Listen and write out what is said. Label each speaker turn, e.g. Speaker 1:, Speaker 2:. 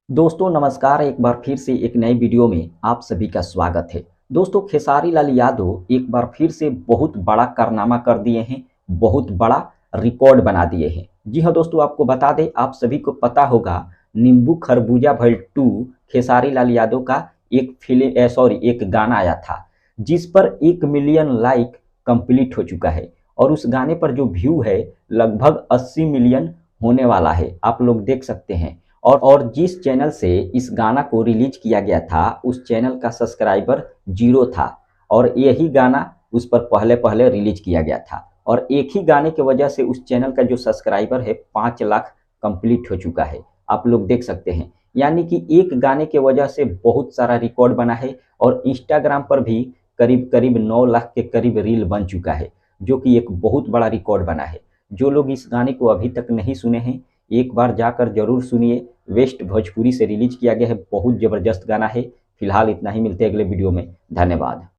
Speaker 1: दोस्तों नमस्कार। एक बार फिर से एक नई वीडियो में आप सभी का स्वागत है। दोस्तों खेसारी लाल यादव एक बार फिर से बहुत बड़ा कारनामा कर दिए हैं, बहुत बड़ा रिकॉर्ड बना दिए हैं। जी हाँ दोस्तों, आपको बता दें, आप सभी को पता होगा नींबू खरबूजा भइल 2 खेसारी लाल यादव का एक गाना आया था जिस पर 1 मिलियन लाइक कंप्लीट हो चुका है और उस गाने पर जो व्यू है लगभग 80 मिलियन होने वाला है। आप लोग देख सकते हैं। और जिस चैनल से इस गाना को रिलीज किया गया था उस चैनल का सब्सक्राइबर 0 था और यही गाना उस पर पहले पहले रिलीज किया गया था और एक ही गाने की वजह से उस चैनल का जो सब्सक्राइबर है 5 लाख कंप्लीट हो चुका है। आप लोग देख सकते हैं, यानी कि एक गाने की वजह से बहुत सारा रिकॉर्ड बना है और इंस्टाग्राम पर भी करीब करीब 9 लाख के करीब रील बन चुका है, जो कि एक बहुत बड़ा रिकॉर्ड बना है। जो लोग इस गाने को अभी तक नहीं सुने हैं, एक बार जाकर जरूर सुनिए। वेस्ट भोजपुरी से रिलीज किया गया है, बहुत जबरदस्त गाना है। फिलहाल इतना ही, मिलते हैं अगले वीडियो में। धन्यवाद।